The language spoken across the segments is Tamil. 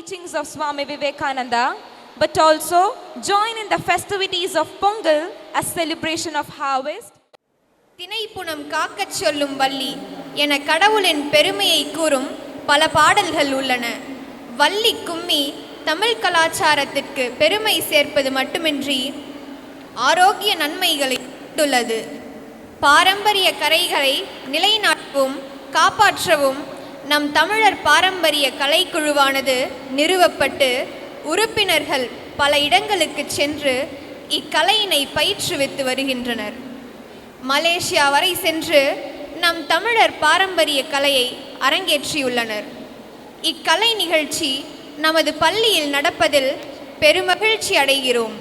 teachings of Swami Vivekananda, but also join in the festivities of Pongal, a celebration of harvest. தினைப்புனம் காக்கச் சொல்லும் வள்ளி என கடவுளின் பெருமையை கூறும் பல பாடல்கள் உள்ளன. வள்ளி கும்மி தமிழ் கலாச்சாரத்திற்கு பெருமை சேர்ப்பது மட்டுமின்றி ஆரோக்கிய நன்மைகளை கொண்டுள்ளது. பாரம்பரிய கலைகளை நிலைநாட்டவும் காப்பாற்றவும் நம் தமிழர் பாரம்பரிய கலைக்குழுவானது நிறுவப்பட்டு உறுப்பினர்கள் பல இடங்களுக்கு சென்று இக்கலையினை பயிற்றுவித்து வருகின்றனர். மலேசியா வரை சென்று நம் தமிழர் பாரம்பரிய கலையை அரங்கேற்றியுள்ளனர். இக்கலை நிகழ்ச்சி நமது பள்ளியில் நடப்பதில் பெருமகிழ்ச்சி அடைகிறோம்.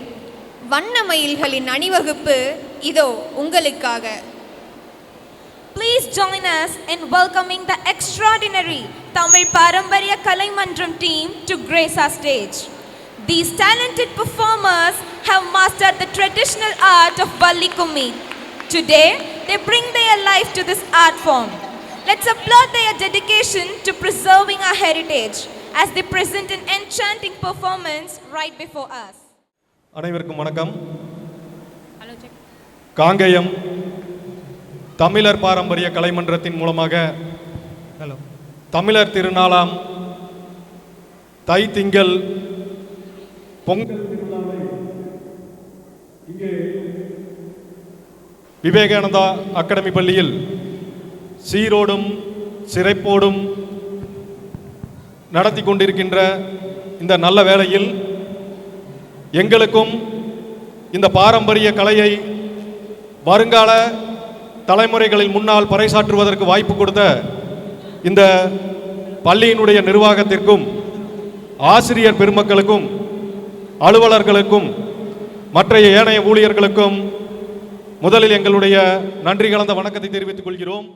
வண்ண மயில்களின் அணிவகுப்பு இதோ உங்களுக்காக. Please join us in welcoming the extraordinary Tamil Parambarya Kalai Mandram team to grace our stage. These talented performers have mastered the traditional art of Valli Kummi. Today, they bring their life to this art form. Let's applaud their dedication to preserving our heritage as they present an enchanting performance right before us. அனைவருக்கும் வணக்கம். காங்கேயம் தமிழர் பாரம்பரிய கலைமன்றத்தின் மூலமாக தமிழர் திருநாளாம் தை திங்கள் பொங்கல் திருநாளை இங்கே விவேகானந்தா அகாடமி பள்ளியில் சீரோடும் சிறப்போடும் நடத்தி கொண்டிருக்கின்ற இந்த நல்ல வேளையில் எங்களுக்கும் இந்த பாரம்பரிய கலையை வருங்கால தலைமுறைகளில் முன்னால் பறைசாற்றுவதற்கு வாய்ப்பு கொடுத்த இந்த பள்ளியினுடைய நிர்வாகத்திற்கும் ஆசிரியர் பெருமக்களுக்கும் அலுவலர்களுக்கும் மற்ற ஏனைய ஊழியர்களுக்கும் முதலில் எங்களுடைய நன்றி கலந்த வணக்கத்தை தெரிவித்துக் கொள்கிறோம்.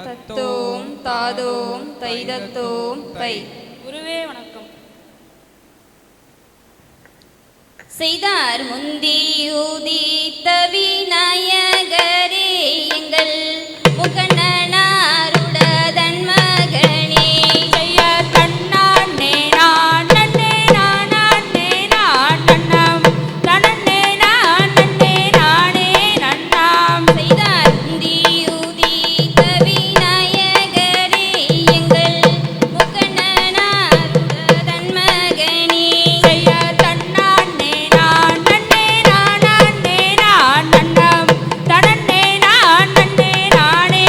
தத்தோம் தாதோம் தைதத்தோம் தை. குருவே வணக்கம். செய்தார் முந்தி உதித்த விநாயகரே எங்கள் முகநாருடன் மகனே செய்ய தன்னானே நான் நன்னே நானே நான் நன்னம் தனன்னே நான் நன்னே நானே நன்னாம். செய்தார் முந்தி உதித்த விநாயகரே எங்கள் முகநாருடன் மகனே செய்ய தன்னானே நான் நன்னே நானே நான் நன்னம் தனன்னே நான் நன்னே நானே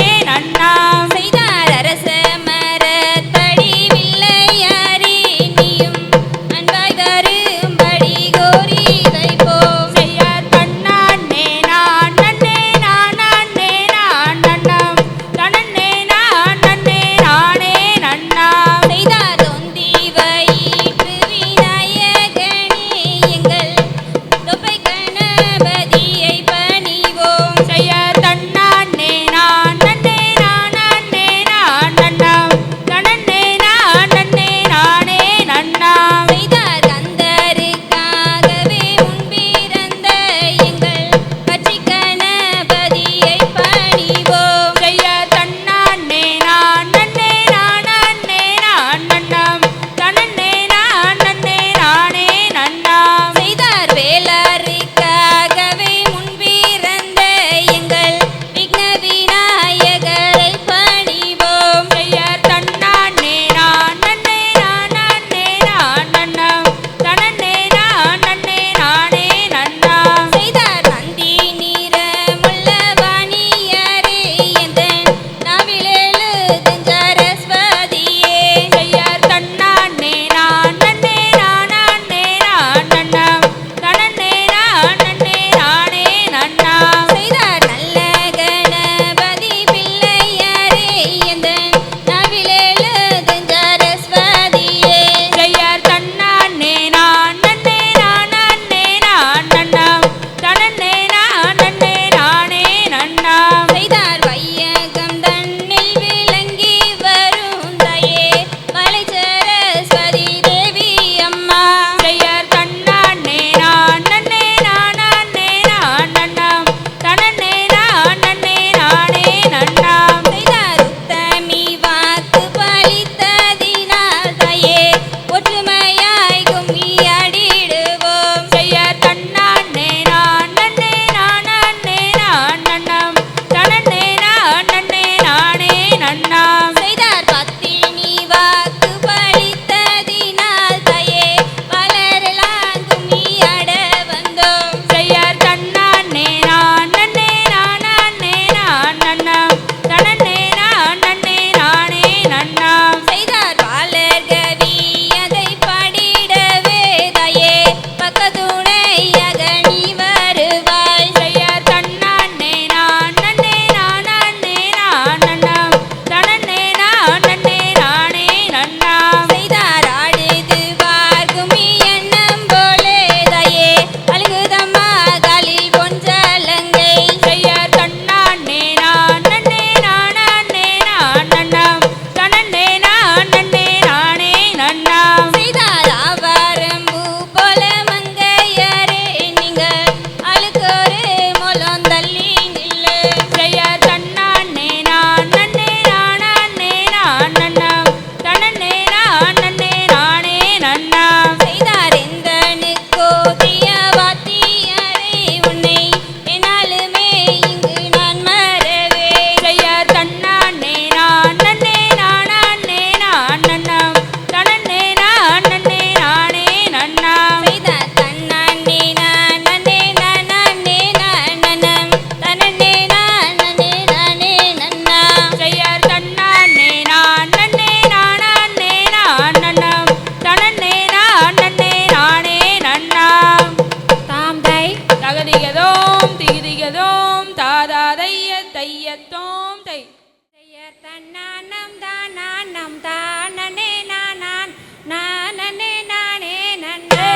நானம் தானம் தானே நானான் நானே நானே நன்னே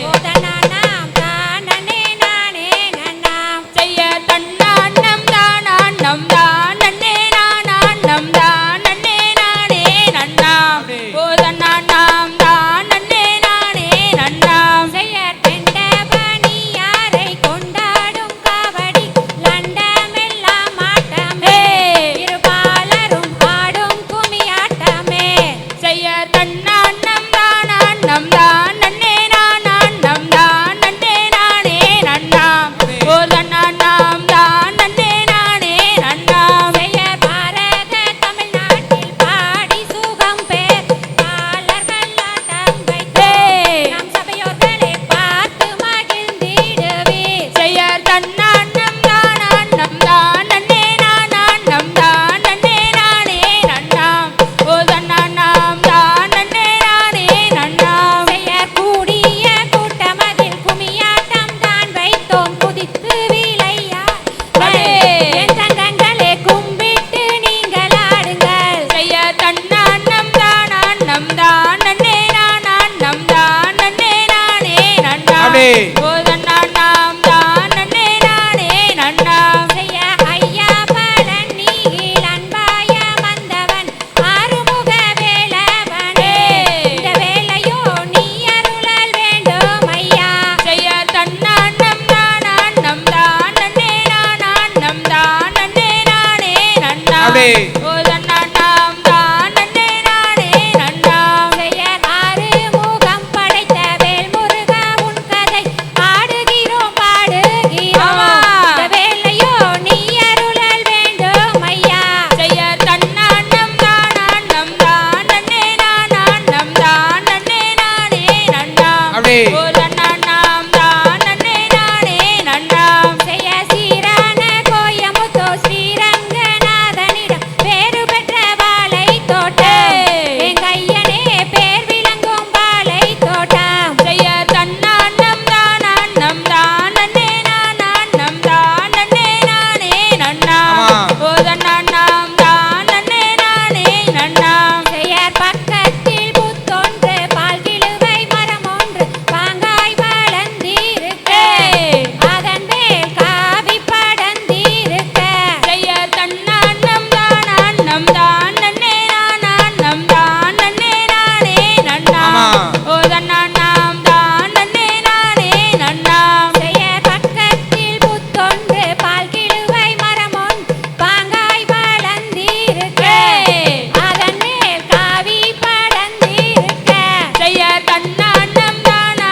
ஓ தன்னானம் தானே நானே நன்னாம் செய்ய தன்னானம் தானம் தானே நானானம் தானே நானே நன்னாம் ஓ தன்னானம் தானே நானே நன்னாம் செய்ய தெண்ட பணியாரை கொண்டாடும் காவடி லண்டமெல்லாம் ஆட்டமே இருபாலரும் ஆடும் குமியாட்டமே செய்ய தன்னானம் தானம் தானே நானானம் தானே நானே நன்னாம் ஓ தன்னானம் தானே நானே நன்னாம் செய்ய பாரத தமிழ்நாட்டில் பாடி சுகம் பேர் பாலர்கள் ஆட்டம் வைத்தே நம் சபையோர்களே பார்த்து மகிழ்ந்திடுவீர் செய்ய தன்னானம் தானம் தானே நானானம் தானே நானே நன்னாம் ஓ தன்னானம் தானே நானே நன்னாம் செய்ய கூடிய கூட்டமதில் குமியாட்டம் தான் வைத்தோம் குதித்து விளையா என் தங்கங்களே கும்பிட்டு நீங்கள் ஆடுங்கள் செய்ய தன்னானம் தானம் தானே நானானம் தானே நானே நன்னாம் ஓ தன்னானம் தானே நானே நன்னாம் செய்ய ஐயா பழனியில் அன்பாய வந்தவன் ஆறுமுக வேலவனே இந்த வேலையோ நீ அருளல் வேண்டும் ஐயா செய்ய தன்னானம் தானம் தானே நானானம் தானே நானே நன்னாம் ஓ தன்னானம் தானே நானே நன்னாம் செய்ய ஆறுமுகம் படைத்த வேல் முருகா உன் கதை ஆடுகிறோம் பாடுகிறோம் இந்த வேலையோ நீ அருளல் வேண்டும் ஐயா செய்ய தன்னானம் தானம் தானே நானானம் தானே நானே நன்னாம் ஓ தன்னானம் தானே நானே நன்னாம் செய்ய சீரான கோயமுத்தோ ஸ்ரீரங்கநாதனிடம் பேரு பெற்ற வாழை தோட்டம் எங்க ஐயனே பேர் விளங்கும் வாழை தோட்டம் செய்ய தன்னானம் தானம் தானே நானானம் தானே நானே நன்னாம் ஓ தன்னானம் தானே நானே நன்னாம் செய்யார் பக்கத்தில் புத்தொன்று பால் கிழுவை மரம் ஒன்று பாங்காய் வளர்ந்திருக்க அதன் மேல் காவி படர்ந்திருக்க செய்ய தன்னானம் தானே நானானம் தானே நானே நன்னாம் ஓ தன்னானம் தானே நானே நன்னாம் செய்யார் பக்கத்தில் புத்தொன்று பால் கிழுவை மரம் ஒன்று பாங்காய் வளர்ந்திருக்க அதன் மேல் காவி படர்ந்திருக்க செய்ய தன்னானம் தானே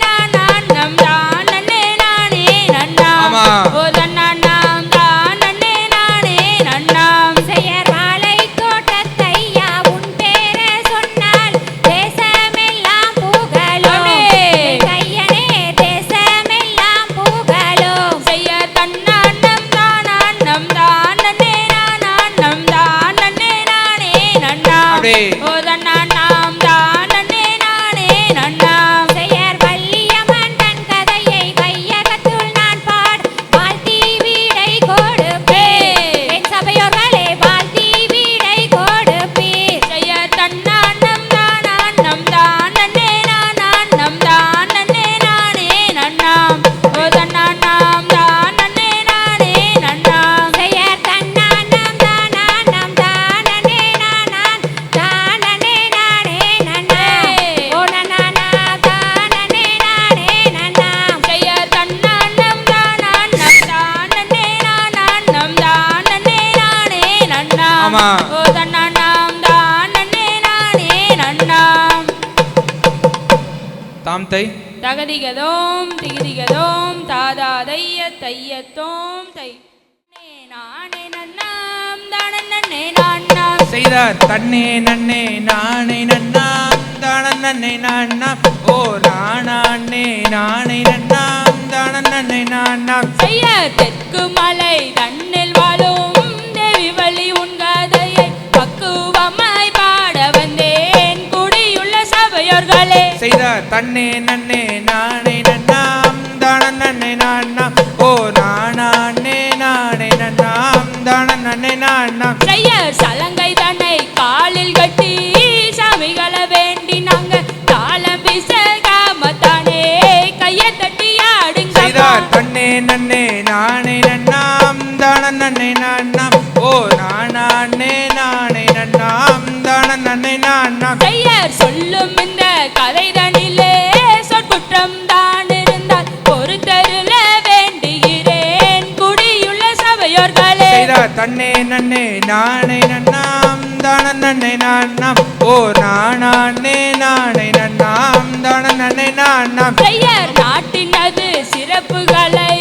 நானானம் தானே நானே நன்னாம் ஓ தன்னானம் தானே நானே நன்னாம் செய்யார் வாழை தோட்டத்தையா உன் பேர சொன்னால் தேசமெல்லாம் புகழும் கையனே தேசமெல்லாம் புகழும் செய்ய தன்னானம் தானே நானானம் தானே நானே நன்னாம் ஓ தன்னானம் தானே நானே நன்னாம் செய்யார் வள்ளியம்மன் தன் கதையை வையகத்துள் நான் பாட வாழ்த்தி வீடை கொடுப்பேன் என் சபையோர்களே வாழ்த்தி வீடை கொடுப்பீர் செய்ய தன்னானம் தானே நானானம் தானே நானே நன்னாம் ஓ தன்னானம் தானே நானே நன்னாம் செய்யார் தன்னானம் தானனே நானான் தானனே நானே நன்னாம் ஓ நன்னானா தானனே நானே நன்னாம் செய்ய தன்னானம் தானே நானானம் தானே நானே நன்னாம் ஓ தன்னானம் தானே நானே நன்னாம் தாம் தை தகதிகதோம் திகிதிகதோம் தாதா தையத்தோம் தை நானே நன்னாம் தானே நான்னாம் செய்தார் தன்னே நன்னே நானே நன்னாம் தானன் நன்னே நான்னாம் ஓ நானே நானே நன்னாம் தானன் நன்னே நான்னாம் செய்ய தெற்கு மலை தன்னில் வாழும் தேவி வழி உன் கதையை பக்குவமாய் பாட வந்தேன் குடியுள்ள சபையோர்களே செய்தார் தன்னே நன்னே நானே நன்னாம் தானன் நன்னே நான்னாம் ஓ நானே நானே நன்னாம் தானன் நன்னே நாண்ணம் செய்யர் சலங்கை தன்னை காலில் கட்டி சாமிகளை வேண்டினாங்க தாளம் பிசகாமத்தானே கையை தட்டி ஆடுங்க செய்தார் தன்னே நன்னே நானே நன்னாம் தான நன்னே நாண்ணம் ஓ நானே நானே நன்னாம் தான நன்னே நாண்ணம் செய்யர் சொல்லும் இந்த கதைதனிலே சொற்குற்றம் தான் இருந்தால் பொறுத்தருள வேண்டுகிறேன் குடியுள்ள சபையோர்களே செய்தார் தன்னே நன்னே நானே நன்னாம் தான நன்னே நாண்ணம் ஓ நானே நானே நன்னாம் தான நன்னே நாண்ணம் செய்யர் நாட்டினது சிறப்புகளை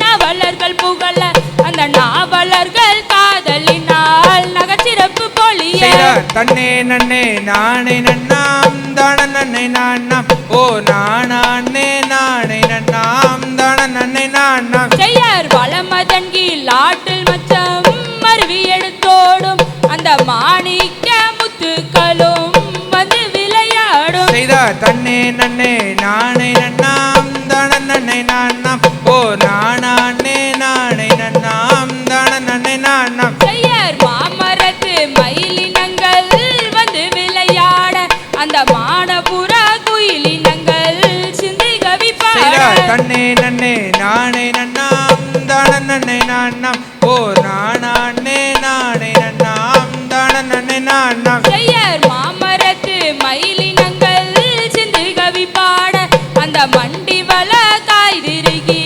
நாவலர்கள் புகழ அந்த நாவலர்கள் காதலினால் நகச்சிறப்பு பொழிய செய்தார் தன்னே நன்னே நானே நன்னாம் தான நன்னே நாண்ணம் ஓ நானே நானே நன்னாம் தான நன்னே நாண்ணம் செய்யர் வளமதன் கீழ் ஆற்றில் மச்சம் மருவி எடுத்தோடும் அந்த மாணிக்க முத்துக்களும் வந்து விளையாடும் செய்தார் தன்னே நன்னே நானே நன்னாம் தான நன்னே நாண்ணம் ஓ நானே நானே நன்னாம் தான நன்னே நாண்ணம் செய்யர் மாமரத்து மயிலினங்கள் வந்து விளையாட அந்த மாடபுற குயிலினங்கள் சிந்து கவி செய்தார் பாட தன்னே நன்னே நானே நன்னாம் தான நன்னே நாண்ணம் ஓ நானே நானே நன்னாம் தான நன்னே நாண்ணம் செய்யர் மாமரத்து மயிலினங்கள் சிந்து கவி பாட அந்த மண்டி வள காய் திருகி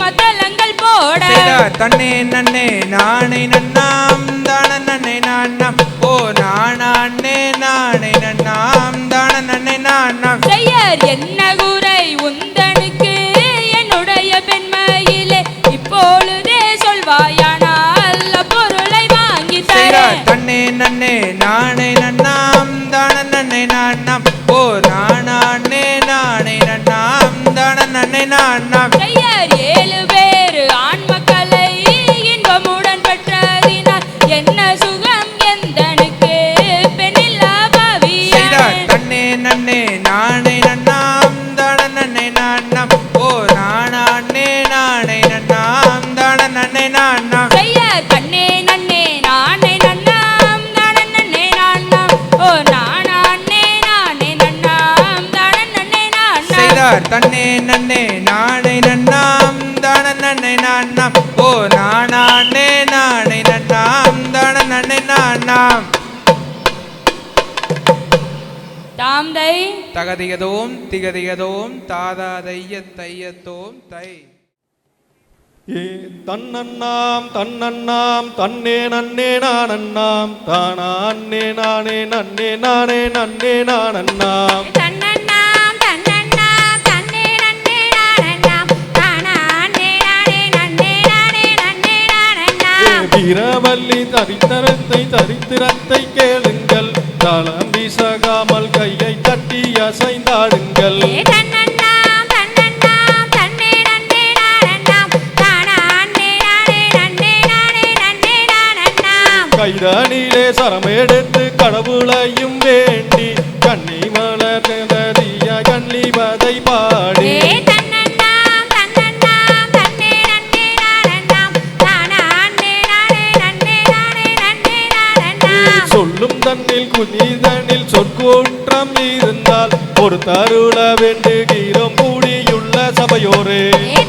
மத்தளங்கள் போட செய்தார் தன்னே நன்னே நானே நன்னாம் தான நன்னே நாண்ணம் ஓ நானே நானே நன்னாம் தான நன்னே நாண்ணம் செய்யர் என்ன குறை உந்தனுக்கு என்னுடைய பெண்மையிலே இப்பொழுதே சொல்வாயானால் பொருளை வாங்கி செய்தார் தரேன் தன்னே நன்னே நானே நன்னாம் தான நன்னே நாண்ணம் ஓ நானே நானே நன்னாம் தான நன்னே நாண்ணம் செய்யர் 7 பேரு ஆண் மக்களை இன்பமுடன் பெற்றதினால் என்ன சுகம் எந்தனுக்கு பெண்ணில்லா செய்தார் பாவியானே தன்னே நன்னே நானே நன்னாம் தான நன்னே நாண்ணம் ஓ நானே நானே நன்னாம் தான நன்னே நாண்ணம் செய்யர் கண்ணே நன்னே நானே நன்னாம் தான நன்னே நாண்ணம் ஓ நானே நானே நன்னாம் தான நன்னே நாண்ணம் செய்தார் தன்னே நன்னே நானே நன்னாம் தான நன்னே நாண்ணம் ஓ நானே நானே நன்னாம் தான நன்னே நாண்ணம் தாம்தை தகதிகதோம் திகதிகதோம் தாதாதைய தையத்தோம் தை ஏ தன்னண்ணாம் தன்னண்ணாம் தன்னே நன்னே நானண்ணாம் தானா அன்னே நானே நன்னே நானே நன்னே நானண்ணாம் தன்னண்ணாம் தன்னண்ணாம் தன்னே நன்னே நானண்ணாம் தானா அன்னே நானே நன்னே நானே நன்னே நானண்ணாம் வீரவல்லி சரித்திரத்தை கேளுங்கள் தாளம் வீசகாமல் கையை தட்டி அசைந்தாடுங்கள் தன்னண்ணாம் தன்னண்ணாம் தன்னே நன்னே நானண்ணாம் தானா அன்னே நானே நன்னே நானே நன்னே நானண்ணாம் கைதனிலே சரமெடுத்து கடவுளையும் வேண்டி கண்ணி மலர்ந்தறிய கண்ணிவதை பாடி தன்னண்ணாம் தன்னண்ணாம் தன்னே நன்னே நானண்ணாம் தானா அன்னே நானே நன்னே நானே நன்னே நானண்ணாம் சொல்லும் தன்னில் குனிதனில் சொற்கூற்றம் இருந்தால் ஒரு தருள வேண்டுகிறோம் கூடியுள்ள சபையோரே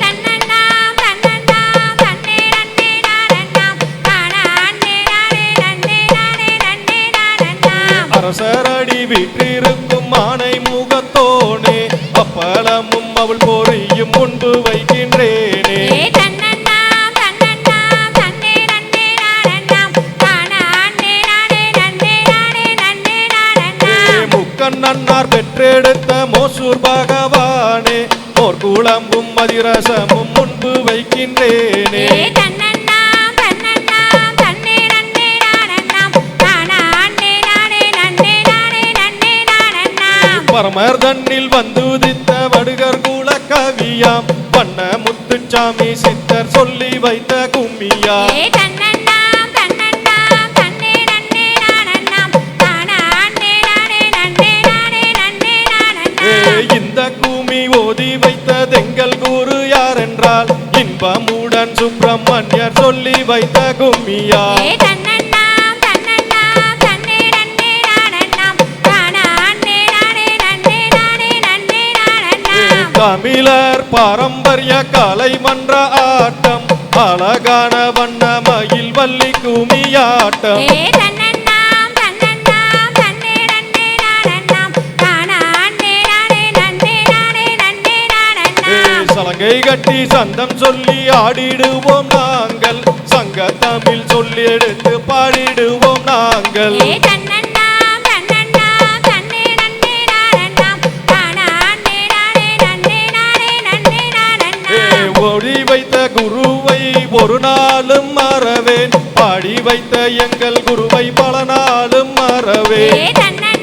தன்னண்ணாம் தன்னண்ணாம் தன்னே நன்னே நானண்ணாம் தானா அன்னே நானே நன்னே நானே நன்னே நானண்ணாம் அரசரடி வீற்றிருக்கும் ஆணை முகத்தோனே அப்பளமும் அவள் பொறியும் முன்பு வைக்கின்றேனே தன்னண்ணாம் தன்னண்ணாம் தன்னே நன்னே நானண்ணாம் தானா அன்னே நானே நன்னே நானே நன்னே நானண்ணாம் முக்கண்ணன்னார் பெற்றெடுத்த மோசூர் பகவானே மோர்குழம்பும் மதிரசமும் முன்பு வைக்கின்றேனே தன்னண்ணாம் தன்னண்ணாம் தன்னே நன்னே நானண்ணாம் தானா அன்னே நானே நன்னே நானே நன்னே நானண்ணாம் பரமர் தன்னில் வந்துதித்த வடுகர் குல கவியாம் பண்ண முத்துச்சாமி சித்தர் சொல்லி வைத்த கும்மியா தன்னண்ணாம் தன்னண்ணாம் தன்னே நன்னே நானண்ணாம் தானா அன்னே நானே நன்னே நானே நன்னே நானண்ணாம் இந்த குமி ஓதி வைத்த தெங்கல் குரு யாரென்றால் இன்பமுடன் தமிழன் சுப்பிரமணியர் சொல்லி வைத்த கும்மியா ஏ தன்னண்ணாம் தன்னண்ணாம் தன்னே நன்னே நானண்ணாம் தானா அண்ணே நானே நன்னே நானே நன்னே நானண்ணாம் தமிழர் பாரம்பரிய கலைமன்ற ஆட்டம் அழகான வண்ண மயில் வள்ளி கும்மியாட்டம் ஏ தன்னண்ணாம் தன்னண்ணாம் தன்னே நன்னே நானண்ணாம் தானா அண்ணே நானே நன்னே நானே நன்னே நானண்ணாம் சலங்கை கட்டி சந்தம் சொல்லி ஆடிடுவோம் நாங்கள் சங்க தமிழ் சொல்லி எடுத்து பாடிடுவோம் நாங்கள் ஏ தன்னண்ணாம் தன்னண்ணாம் தன்னே நன்னே நானண்ணாம் தானா அண்ணே நானே நன்னே நானே நன்னே நானண்ணாம் ஒளி வைத்த குருவை ஒரு நாளும் மறவேன் பாடி வைத்த எங்கள் குருவை பல நாளும் ஏ மறவேன் தன்னண்ணாம்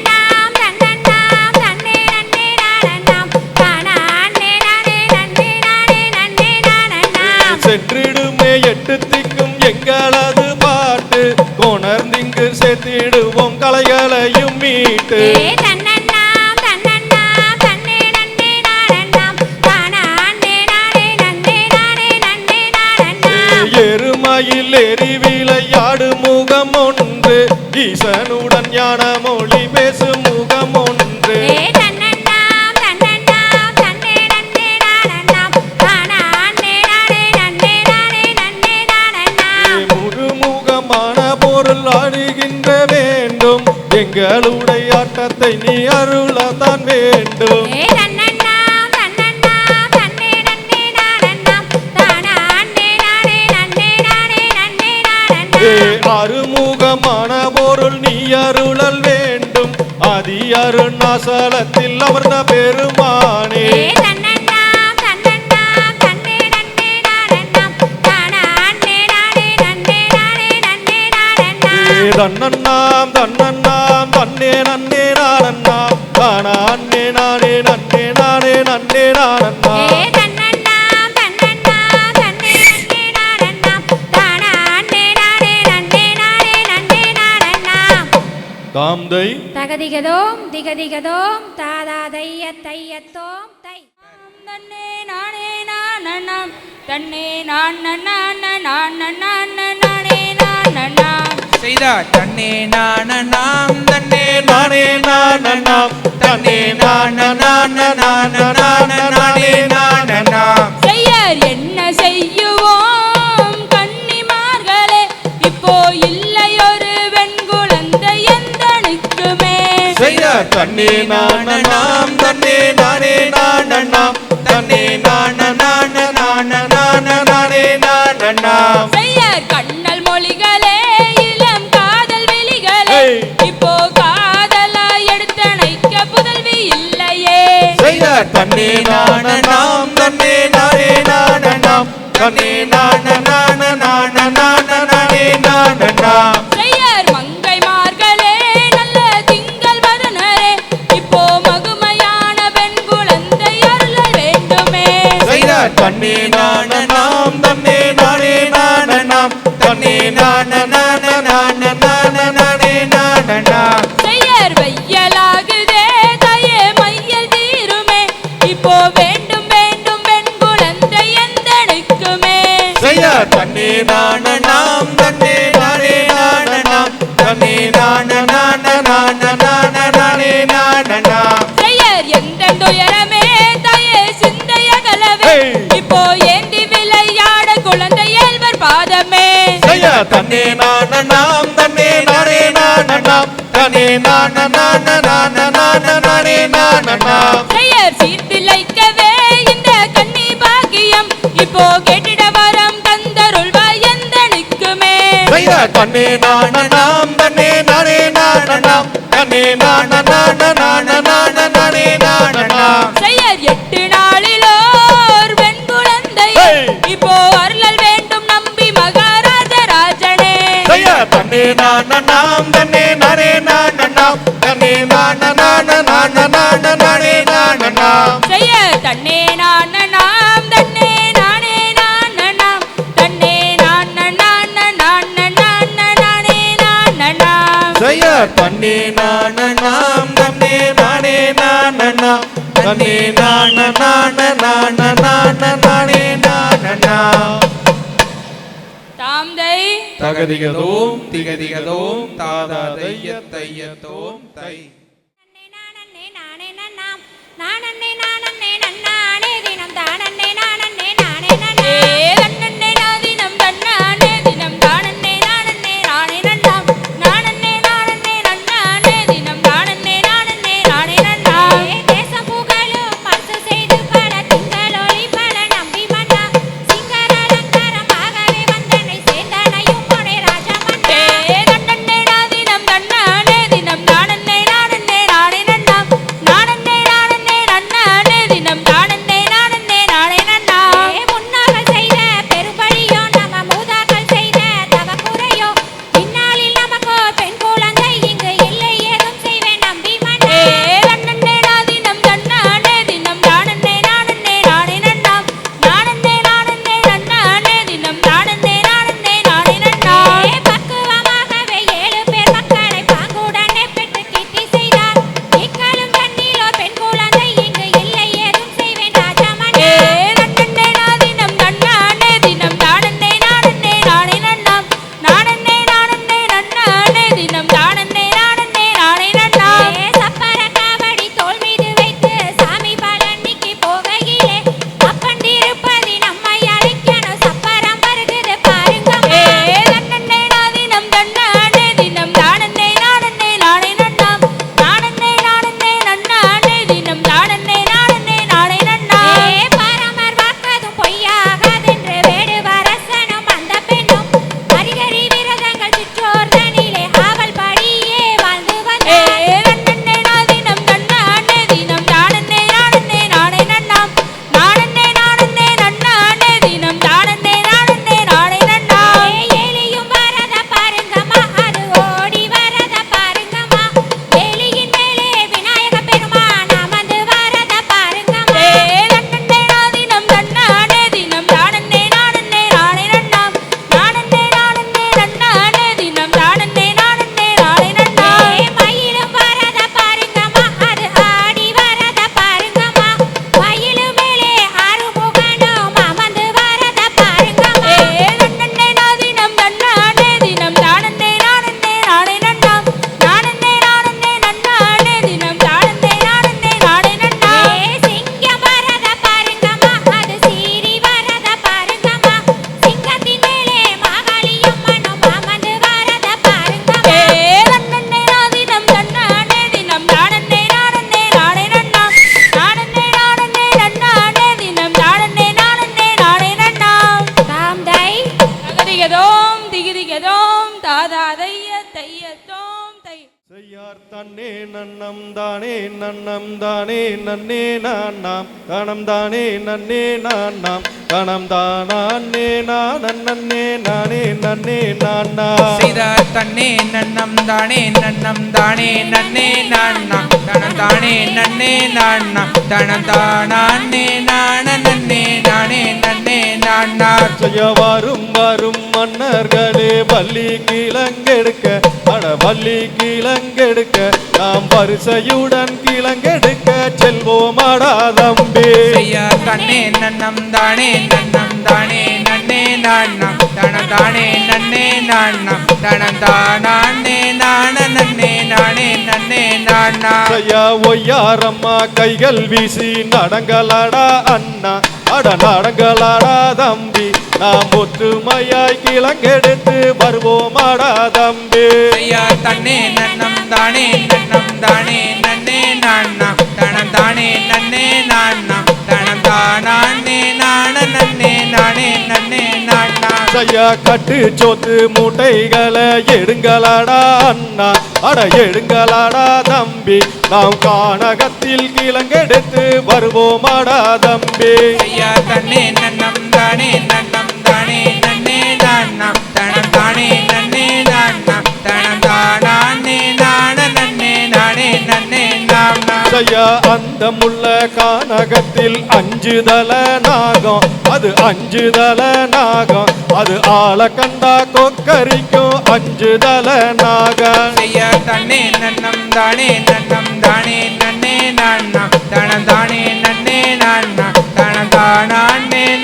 தன்னண்ணாம் தன்னே நன்னே நானண்ணாம் தானா அண்ணே நானே நன்னே நானே நன்னே நானண்ணாம் சென்றிடுமே எட்டு திக்கும் எங்களது பாட்டு கொணர்ந்திங்கு சேர்த்திடுவோம் கலைகளையும் மீட்டு ஏ தன்னண்ணாம் தன்னண்ணாம் தன்னே நன்னே நானண்ணாம் தானா அண்ணே நானே நன்னே நானே நன்னே நானண்ணாம் எருமையில் எரி விளையாடு முகம் ஒன்று ஈசனுடன் ஞான மொழி பேசும் முகம் ஒன்று ஏ தன்னண்ணாம் தன்னண்ணாம் தன்னே நன்னே நானண்ணாம் தானா அண்ணே நானே நன்னே நானே நன்னே நானண்ணாம் முழுமுகமான பொருள் ஆடுகின்ற வேண்டும் எங்களுடைய ஆட்டத்தை நீ அருளத்தான் வேண்டும் ஏ தன்னண்ணாம் தன்னண்ணாம் தன்னே நன்னே நானண்ணாம் தானா அண்ணே நானே நன்னே நானே நன்னே நானண்ணாம் அறுமுகமான பொருள் நீ அருளல் வேண்டும் அதி அருணாசலத்தில் அமர்ந்த பெருமானே ஏ தன்னண்ணாம் தன்னண்ணாம் தன்னே நன்னே நானண்ணாம் தானா அண்ணே நானே நன்னே நானே நன்னே நானண்ணாம் தன்னண்ணாம் தன்னண்ணாம் தன்னே நன்னே நானண்ணாம் தானா அண்ணே நானே நன்னே நானே நன்னே ஏ நானண்ணாம் தன்னண்ணாம் தன்னண்ணாம் தன்னே நன்னே நானண்ணாம் தானா அண்ணே நானே நன்னே நானே நன்னே நானண்ணாம் தாம்தை தகதிகதோம் திகதிகதோம் தாதா தைய தையத்தோம் தை தன்னே நானே நானண்ணாம் தன்னே நானே நானண்ணாம் செய்தா தன்னே நானண்ணாம் தன்னே நானே நானண்ணாம் தன்னே நானே நானண்ணாம் செய்யர் என்ன செய்யுவோம் கன்னிமார்களே இப்போ இல்லையொரு வெண்குழந்தை எந்தனுக்குமே செய்த தன்னே நானண்ணாம் தன்னே நானே நானண்ணாம் தன்னே நானே நானண்ணாம் செய்யர் கண்ணல் மொழிகளே இளம் காதல் வெளிகளே ஏய். இப்போ காதலா எடுத்தணைக்க புதல்வி இல்லையே செய்த தன்னே நானண்ணாம் தன்னே நானே நானண்ணாம் தன்னே நானே நானண்ணாம் செய்யர் மங்கைமார்களே நல்ல திங்கள் வதனரே இப்போ மகுமையான பெண் குழந்தை அருளல் வேண்டுமே செய்த தன்னே நானண்ணாம் தன்னே நானே நானண்ணாம் தன்னே நானே நானண்ணாம் செய்யர் வையலாகுதே தாயே மையல் தீருமே இப்போ வேண்டும் வேண்டும் பெண் குழந்தை எந்தனுக்குமே செய்த தன்னே நானண்ணாம் தன்னே நானே நானண்ணாம் தன்னே நானண்ணாம் செய்யர் எந்த துயரமே தாயே சிந்தையகலவே ஏய். இப்போ ஏந்தி விளையாட குழந்தை ஏழ்வர் பாதமே செய்ய தன்னே நானண்ணாம் தன்னே நானே நானண்ணாம் தன்னே நானண்ணாம் செய்யர் சீர்திளைக்கவே இந்த கன்னி பாக்கியம் இப்போ கேட்டிட வரம் தந்தருள்வாய் எந்தனுக்குமே செய்த தன்னே நானண்ணாம் தன்னே நானே நானண்ணாம் தன்னே நானண்ணாம் செய்யர் 8 நாளிலோர் பெண் குழந்தை ஏய். இப்போ அருளல் வேண்டும் நம்பி மகாராஜ ராஜனே செய்ய தன்னே நானண்ணாம் தன்னே நானே நானண்ணாம் தன்னே நானண்ணாம் செய்யர் தன்னே நானண்ணாம் தன்னே நானே நானண்ணாம் தன்னே நானண்ணாம் செய்ய தன்னே நானண்ணாம் தன்னே நானே நானண்ணாம் தன்னே நானண்ணாம் தை தகதிகதோம் திகதிகதோம் தாதா தைய தைய தோம் தை. நானே நானே நன்னாம் நானே நானே நன்னானே தினம் தானே நானே நானே நன்னா ஏ தன்னே நாதினம் தன்னானே தினம் தானே நானே நானே நன்னாம் நானே நானே நன்னானே தினம் தானே நானே நானே நன்னாம் தேசம் புகழும் மனசு செய்து பல திங்களொளி பல நம்பி மன்னா சிங்கர அலங்காரமாகவே வந்தனை சேர்ந்தனையும் உடை ராஜா மன்னா ஏ தன்னே நாதினம் தன்னானே தினம் தானே நானே நானே நன்னாம் நானே நானே நன்னானே தினம் தானே நானே நானே நன்னாம் முன்னோர்கள் செய்த பெரும்பழியோ நம்ம மூதார்கள் செய்த தவக்குறையோ இந்நாளில் நமக்கோ பெண் குழந்தை இங்கு இல்லை ஏதும் செய்வேன் நம்பி மன்னா ஏ தன்னே நாதினம் தன்னானே தினம் தானே நானே நானே நன்னாம் நானே நானே நன்னானே தினம் தானே நானே நானே நன்னாம் பக்குவமாகவே 7 பேர் மக்களை பாங்குடனே பெற்று கீர்த்தி செய்தார் நீங்களும் தன்னிலோ பெண் குழந்தை இங்கு இல்லை ஏதும் செய்வேன் ராஜா மன்னா ஏ தன்னே நாதினம் தன்னானே தினம் தானே நானே நானே நன்னாம் நானே நானே நன்னானே தினம் தானே நானே நானே நன்னாம் சப்பர காவடி தோள் மீது வைத்து சாமி பழனிக்கு போகையிலே அப்பன் திருப்பதி நம்மை அழைக்கணும் சப்பரம் வருகுது பாருங்கம்மா ஏ தன்னே நாதினம் தன்னானே தினம் தானே நானே நானே நன்னாம் நானே நானே நன்னானே தினம் தானே நானே நானே நன்னாம் பரமர் வாக்கதும் பொய்யாகாதென்று வேடுவரசனும் அந்த பெண்ணும் ஹரிஹரி விரதங்கள் சுற்றோர் தனிலே ஆவல் படியே வாழ்ந்து ஏ வந்தார் தன்னே நாதினம் தன்னானே தினம் தானே நானே நானே நன்னாம் நானே நானே நன்னானே தினம் தானே நானே நானே நன்னாம் எலியும் வரத பாருங்கம்மா அது ஓடி வரத பாருங்கம்மா எலியின் மேலே விநாயக பெருமான் அமர்ந்து வரத பாருங்கம்மா ஏ தன்னே நாதினம் தன்னானே தினம் தானே நானே நானே நன்னாம் நானே நானே நன்னானே தினம் தானே நானே நானே நன்னாம் மயிலும் வரத பாருங்கம்மா அது ஆடி வரத பாருங்கம்மா மயிலும் மேலே ஆறுமுகனும் அமர்ந்து வரத பாருங்கம்மா ஏ தன்னே நாதினம் தன்னானே தினம் தானே நானே நானே நன்னாம் நானே நானே நன்னானே தினம் தானே நானே நானே நன்னாம் சிங்கம் வரத பாருங்கம்மா அது சீறி வரத பாருங்கம்மா சிங்கத்தின் மேலே மாகாளியம்மனும் அமர்ந்து வரத பாருங்கம்மா ஏ தன்னே நாதினம் தன்னானே தினம் தானே நானே நானே நன்னாம் நானே நானே நன்னானே தினம் தானே நானே நானே நன்னாம் தாம் தை தகதிகதோம் திகிதிகதோம் தாதா தைய தைய தோம் தை செய்யார் தன்னே நன்னம் தானே நன்னே நானாம் கணம் தானே நன்னே நானாம் கணம் தானே நன்னே நானே நன்னே நானா செய்தார் தன்னே நன்னம் தானே நன்னே நான்னா தனம் தானே நன்னே நான்னா தனம் தானே நான நன்னே நானே நன்னே நான்னா. செய்ய வரும் வரும் மன்னர்களே வள்ளி கிழங்கெடுக்க அட வள்ளி கிழங்கெடுக்க நாம் வரிசையுடன் கிழங்கெடுக்க செல்வோமாடா தம்பி செய்யார் தன்னே நன்னம் தானே நன்னே நான்னா தனம் தானே நன்னே நான்னா தனம் தானே நான நன்னே நானே நன்னே நான்னா. செய்ய ஒய்யாரம்மா கைகள் வீசி நடங்களாடா அண்ணா அட நடங்களாடா தம்பி நாம் ஒற்றுமையாய் கிழங்கெடுத்து வருவோமாடா தம்பி செய்யார் தன்னே நன்னம் தானே நன்னே நான்னா தனம் தானே நன்னே நான்னா தனம் தானே நான நன்னே நானே நன்னே நான்னா. செய்ய கட்டு சோத்து மூட்டைகளை எடுங்களாடா அண்ணா அட எடுங்களாடா தம்பி நாம் கானகத்தில் கிழங்கெடுத்து வருவோமாடா தம்பி செய்யார் தன்னே நன்னம் தானே நன்னே நான்னா தனம் தானே நன்னே நான்னா தனம் தானே நான நன்னே நானே நன்னே நான்னா. செய்ய அந்த முள்ள கானகத்தில் 5 தல நாகம் அது 5 தல நாகம் அது ஆள கண்டா கொக்கரிக்கும் 5 தல நாகம் செய்யார் தன்னே நன்னம் தானே நன்னே நான்னா தனம் தானே நன்னே நான்னா தனம் தானே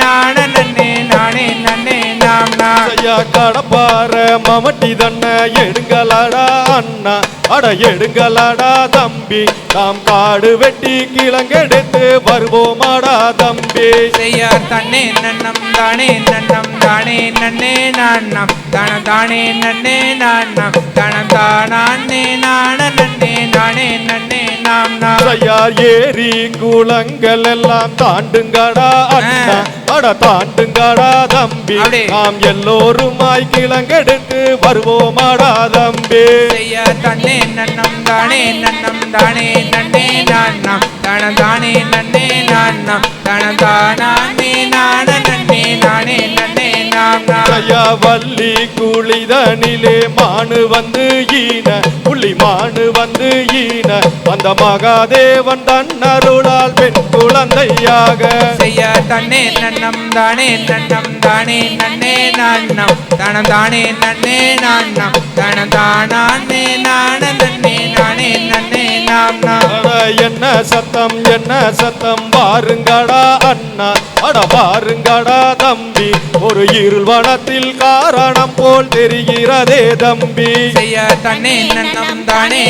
நான நன்னே நானே நன்னே நான்னா. செய்ய ஐயா கடப்பார மமட்டி தன்ன எடுங்களாடா அண்ணா அட எடுங்களாடா தம்பி நாம் காடு வெட்டி கிழங்கெடுத்து வருவோமாடா தம்பி செய்யார் தன்னே நன்னம் தானே நன்னம் தானே நன்னே நான்னம் தனம் தானே நன்னே நான்னம் தனம் தானே நான நன்னே நானே நன்னே நாம் நாம் ஐயார் ஏரி குளங்கள் எல்லாம் தாண்டுங்கடா அண்ணா அட தாண்டுங்கடா தம்பி நாம் எல்லோருமாய் கிழங்கெடுத்து வருவோமாடா தம்பி செய்யார் தன்னே நன்னம் தானே நன்னே நான்னம் தனம் தானே நன்னே நான்னம் தனம் தானே நான நன்னே நானே நன்னே நாம் நாம் ஐயா வள்ளி குளிதனிலே மானு வந்து ஈன புள்ளி மானு வந்து ஈன அந்த மகாதேவன் தன்னருளால் பெண் குழந்தையாக செய்யார் தன்னே நன்னம் தானே நன்னே நான்னம் தனம் தானே நன்னே நான்னம் தனம் தானே நான நன்னே நானே நன்னே நாம் நாம் அட என்ன சத்தம் பாருங்கடா அண்ணா அட பாருங்கடா தம்பி ஒரு இருள் வனத்தில் காரணம் போல் தெரிகிறதே தம்பி செய்யார் தன்னே நன்னம் தானே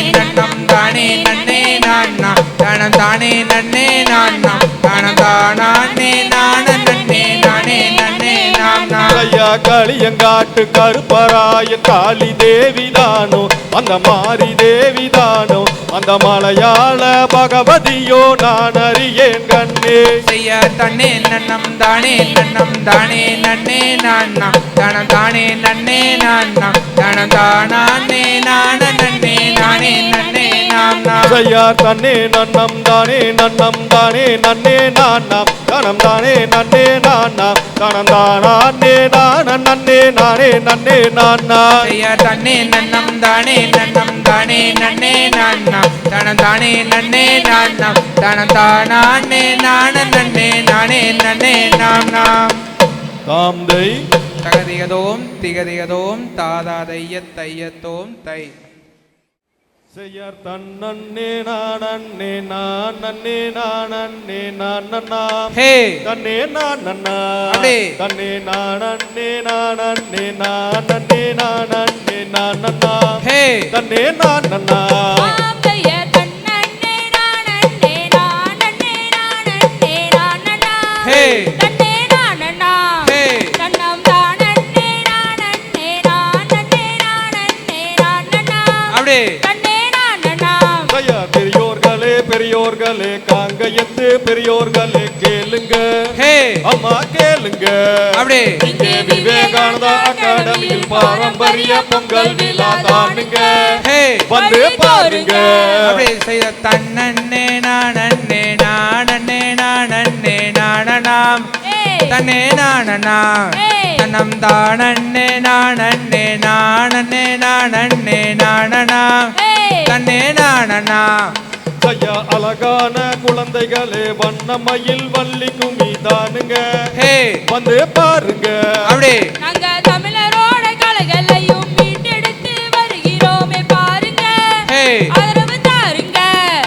நன்னே நான்னம் தனம் தானே நன்னே நான்னம் தனம் தானே நான நன்னே நானே நன்னே நாம் நாம் ஐயா களியங்காட்டு கருப்பராய காளி தேவிதானோ அந்த மாரி தேவிதானோ அந்த மலையாள பகவதியோ நான் அறியேன் கண்ணே செய்யார் தன்னே நன்னம் தானே நன்னே நான்னம் தனம் தானே நன்னே நான்னம் தனம் தானே நான நன்னே நானே நன்னே நாம் நாம் ஐயார் தன்னே நன்னம் தானே நன்னே நான்னம் தனம் தானே நன்னே நான்னம் தனம் தானே நான நன்னே நானே நன்னே நான்னா செய்யார் தன்னே நன்னம் தானே நன்னே நான்னம் தனம் தானே நன்னே நான்னம் தனம் தானே நான நன்னே நானே நன்னே நாம் நாம் தாம்தை தகதியதோம் திகதியதோம் தாதாதைய தையத்தோம் தை செய்யார் தன்னே நானே நானே நானே நானண்ணா ஹே தன்னே நானண்ணா அப்படியே. தன்னே நானே நானே நானே நானே நானண்ணா ஹே தன்னே நானண்ணா ஆம்பைய தன்னன்னே நானன்னே நானன்னே நானன்னே நானன்னா ஹே தன்னே நானன்னா ஹே தன்னம் தானன்னே நானன்னே நானன்னே நானன்னே நானன்னா அப்படியே தன்னே நானன்னா ஐயா பெரியோர்களே காங்கயத்து பெரியோர்களே கேளுங்க ஹே அம்மா கேளுங்க அப்படியே இங்கே விவேகானந்தா அகாடமியில் பாரம்பரிய பொங்கல் விழா தானுங்க ஹே வந்து பாருங்க அப்படியே செய்த தன்னே நானன்னே நானனாம் தன்னே நானனா தன்னம் தானன்னே நானன்னே நானனாம் தன்னே நானனா ஐயா அழகான குழந்தைகளே வண்ணமயில் வள்ளி கும்மி தானுங்க ஹே வந்து பாருங்க அப்படியே நாங்க தமிழரோட கலைகளையும் மீட்டெடுத்து வருகிறோமே பாருங்க ஹே ஆதரவு தாருங்க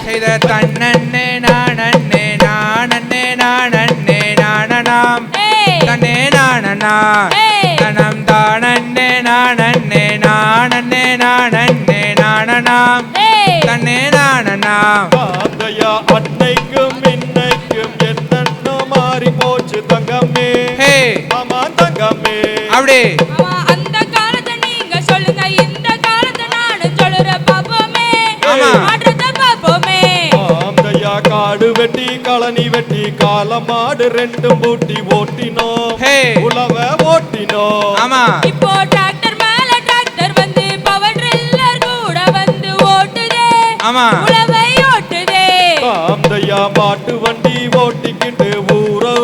செய்த தன்னே நானன்னே நானனாம் தன்னே நானனா தனம் தானன்னே நானனாம் தன்னே நானனாம் தாந்தையா அன்னைக்கும் இன்னைக்கும் என்னென்ன மாறி போச்சு தங்கமே ஹே ஆமா தங்கமே அப்படியே ஆமா, அந்த காலத்தை நீங்க சொல்லுங்க இந்த காலத்தை நானும் சொல்லுற பாப்போமே ஆமா. மாற்றத்தை பாப்போமே தாந்தையா காடு வெட்டி களனி வெட்டி காலமாடு ரெண்டும் பூட்டி ஓட்டினோம் ஹே உழவ ஓட்டினோம் ஆமா இப்போ டிராக்டர் மேல டிராக்டர் வந்து பவர் ட்ரில்லர் கூட வந்து ஓட்டுதே ஆமா உழவை ஓட்டுதே தாந்தையா மாட்டு வண்டி ஓட்டிக்கிட்டு ஊரா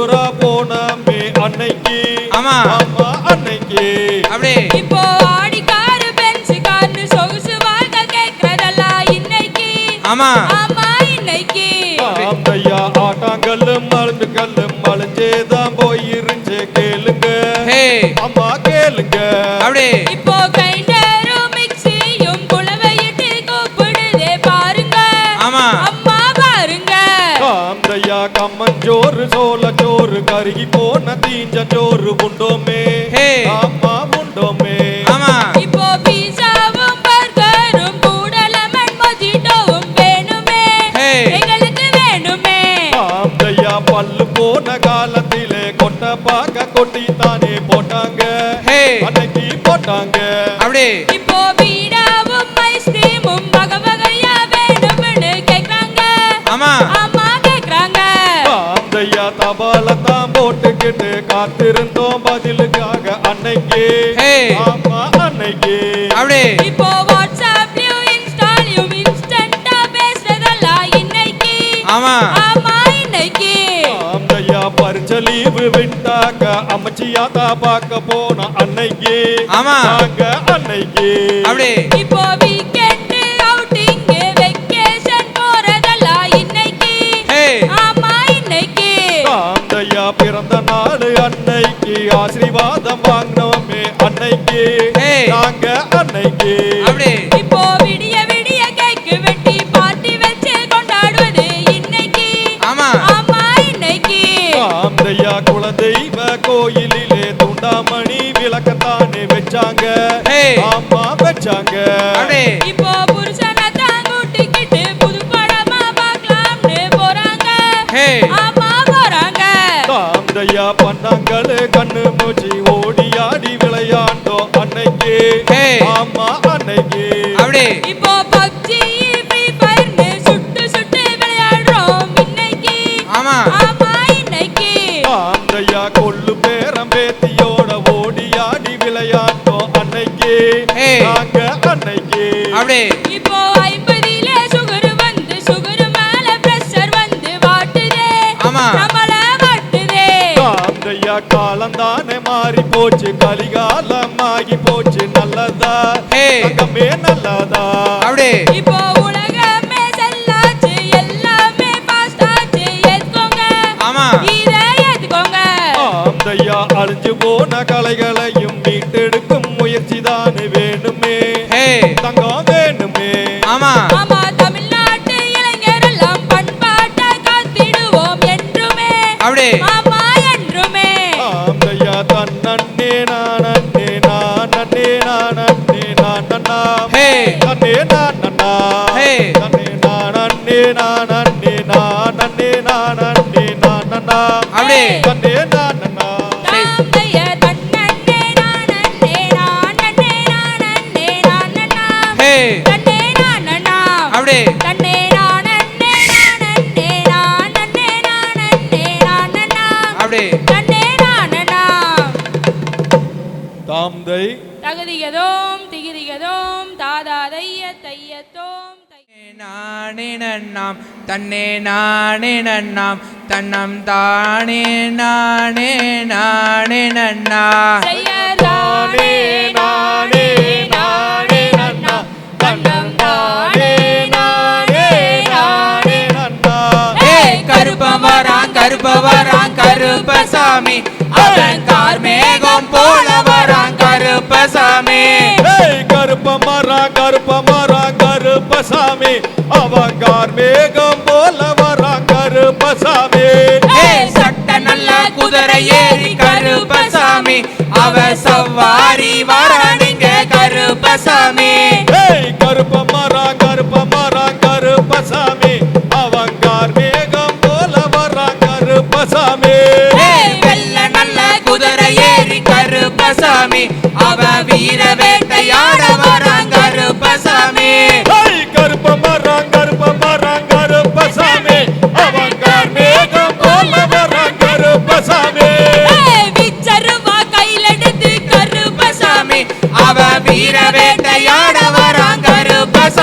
போனமே அன்னைக்கு ஆமா. ஆமா அன்னைக்கு அப்படியே இப்போ ஆடி காரு பென்ஸ் கார்னு சொகுசு வாழ்க்கை கேக்குறதெல்லாம் இன்னைக்கு ஆமா ஆமா இன்னைக்கு தாந்தையா ஆட்டாங்கல்லும் மழுந்து கல்லும் மழுஞ்சேதான் போயிருந்தே கேளுங்க ஹே அம்மா கேளுங்க அப்படியே இப்போ கிரைண்டரும் மிக்ஸியும் குழவையிட்டு கூப்பிடுதே பாருங்க ஆமா அம்மா பாருங்க தாந்தையா கம்மஞ்சோறு சோளச்சோறு கருகி போன தீஞ்ச சோறு உண்டோமே ஹே. அம்மா உண்டோமே அப்படி இப்போ பீடாவும் ஐஸ்கிரீமும் வகை வகையா வேணும்னு கேக்குறாங்க. ஆமா ஆமா கேக்குறாங்க. ஐயா தபாலத்தான் போட்டுக்கிட்டு காத்திருந்தோம் பதிலுக்காக அன்னைக்கு. ஹே. ஆமா அன்னைக்கு. அப்படி இப்போ வாட்ஸ்அப்லயும் இன்ஸ்டாலயும் இன்ஸ்டன்ட்டா பேசுறதெல்லாம் இன்னைக்கு. ஆமா ஆமா இன்னைக்கு. ஐயா பரிச்ச லீவு விட்டாக்க அம்மச்சியாத்தா பார்க்க போன அன்னைக்கு. ஆமா. நாங்க அன்னைக்கு. அப்படி இப்போ வீக்கெண்ட் அவுட்டிங் வெக்கேஷன் போறதெல்லாம் இன்னைக்கு. ஹே. ஆமா இன்னைக்கு. ஐயா பிறந்த நாள் அன்னைக்கு ஆசீர்வாதம் வாங்கினோமே அன்னைக்கு. ஹே. நாங்க அன்னைக்கு. அப்படி இப்போ விடிய விடிய கேக் வெட்டி பார்ட்டி வச்சு கொண்டாடுவது இன்னைக்கு. ஆமா ஆமா இன்னைக்கு. ஐயா குலதெய்வ கோயிலிலே துண்டாமணி விளக்கத்தானே வச்சாங்க. ஹே. ஆமா வச்சாங்க. அப்படி இப்போ புருஷனை தான் கூட்டிக்கிட்டு புது படமா பார்க்கலாம்னு போறாங்க. ஹே. ஆமா போறாங்க. ஐயா பண்ணாங்கள் கண்ணு மூச்சி ஓடி ஆடி விளையாண்டோம் அன்னைக்கு. ஹே. ஆமா அன்னைக்கு. அப்படி இப்போ பப்ஜி ஃப்ரீ ஃபயர்னு சுட்டு சுட்டு விளையாடுறோம் இன்னைக்கு. ஆமா ஆமா இன்னைக்கு. ஐயா கொள்ளு பேரம் பேத்தியோட ஓடி ஆடி விளையாண்டோம் அன்னைக்கு. ஹே. நாங்க அன்னைக்கு. அப்படி இப்போ 50ல சுகர் வந்து சுகர் மேல பிரஷர் வந்து வாட்டுதே. ஆமா. நம்மள வாட்டுதே. ஐயா காலந்தானே மாறி போச்சு கலிகாலம் ஆகி போச்சு நல்லதா. ஹே. தங்கமே நல்லதா. அப்படி இப்போ உலகமே செல்லாச்சு எல்லாமே ஃபாஸ்ட் ஆச்சு ஏத்துக்கோங்க. ஆமா இத ஏத்துக்கோங்க. ஐயா அழிஞ்சு போன கலைகளையும் மீட்டெடுக்கும் முயற்சி தானே வேணுமே. ஹே. தங்கம் வேணுமே. ஆமா ஆமா தமிழ்நாட்டு இளைஞரெல்லாம் பண்பாட்டை காத்திடுவோம் என்றுமே. அப்படி ஆமா என்றுமே. ஐயா தன்னே நானே நானே நானே நானண்ணா. ஹே. தன்னே நானண்ணா. ஹே. தன்னே நானே நானே நானே நானே நானண்ணா. அப்படி தன்னே நானண்ணா. தாந்தைய தன்னன்னே நானன்னே நானன்னே நானன்னே நானன்னா. ஹே. தன்னே நானன்னா. அப்படி தன்னே நானன்னே நானன்னே நானன்னே நானன்னே நானன்னா. அப்படி தன்னே நானன்னா. தாம்தை தகதிகதோம் திகிரிகதோம் தாதாதைய தையத்தோம் நானே நன்னாம் தன்னே நானே நன்னாம் தன்னம் தானே நானே நானே நன்னா செய்யதானே நானே நானே நன்னா தன்னம் தானே நானே நானே நன்னா. ஏய் கருப்பன் வரான் கருப்பசாமி அவன் கார்மேகம் போல வரான் கருப்பசாமி ஏய் கருப்பமரா கருப்பசாமி அவங்கார் மேகம் போல வரான் கருப்பசாமி. ஏய் சட்ட நல்ல குதிரை ஏறி கருப்பசாமி அவ சவாரி வரானிங்க கருப்பசாமி ஏய் கருப்பமரா கருப்பசாமி அவங்கார் மேகம் போல வரான் கருப்பசாமி. ஏய் வெள்ள நல்ல குதிரை ஏறி கருப்பசாமி அவ வீர வேட்டையாட வரான் கருப்பசாமி ஏய் கருப்பமரா கருப்பசாமி அவங்கார் மேகம் போல வரான் கருப்பசாமி. விச்சருவா கையிலெடுத்து கருப்பசாமி அவ வீர வேட்டையாட வரான் கருப்பசாமி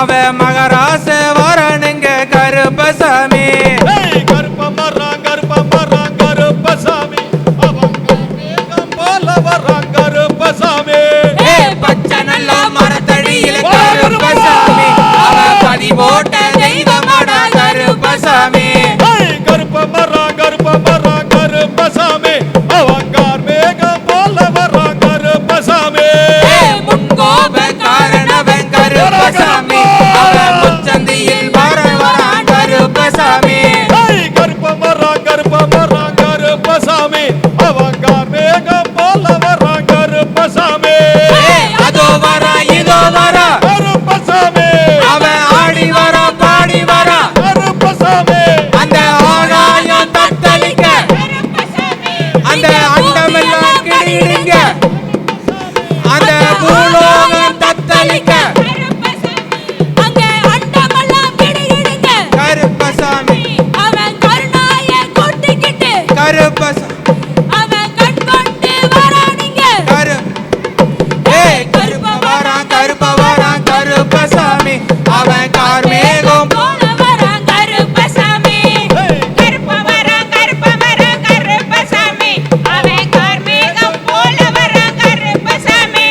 அவ மகராச வரணுங்க கருப்பசாமி. கருப்பம் வர்றான் கருப்பசாமி, அவங்க மேகம் போல வர்றான் கருப்பசாமி. பச்சை நல்ல மரத்தடியில கருப்பசாமி, அவ பதி போட்ட தெய்வமாடா கருப்பசாமி. கருப்பம் வர்றான் கருப்பசாமி, அவங்க மேகம் போல வர்றான் கருப்பசாமி. முன்கோப காரணவன் கருப்பசாமி, அவ முச்சந்தியில் வரான் கருப்பசாமி. கருப்பம் வர்றான் கருப்பசாமி, அவங்க மேகம் போல வர்றான் கருப்பசாமி. அதோ வரா இதோ வரா கருப்பசாமி, அவன் ஆடி வரா பாடி வரா கருப்பசாமி. அந்த ஆகாயம் தத்தளிக்க, அந்த அண்டமெல்லாம் கிடிடுங்க, அந்த பூலோகம் தத்தளிக்க அங்க அண்டமெல்லாம் கிடுகிடுங்க. கருப்பசாமி, அவன் கருணாய கொட்டிக்கிட்டு கருப்பசாமி, அவன் கண் கொண்டு வரானுங்க. கருப்ப வரான் கருப்பசாமி, அவன் கார்மேகம் போல வரான் கருப்பசாமி. கருப்ப வரான் கருப்பசாமி, அவன் கார்மேகம் போல வரான் கருப்பசாமி.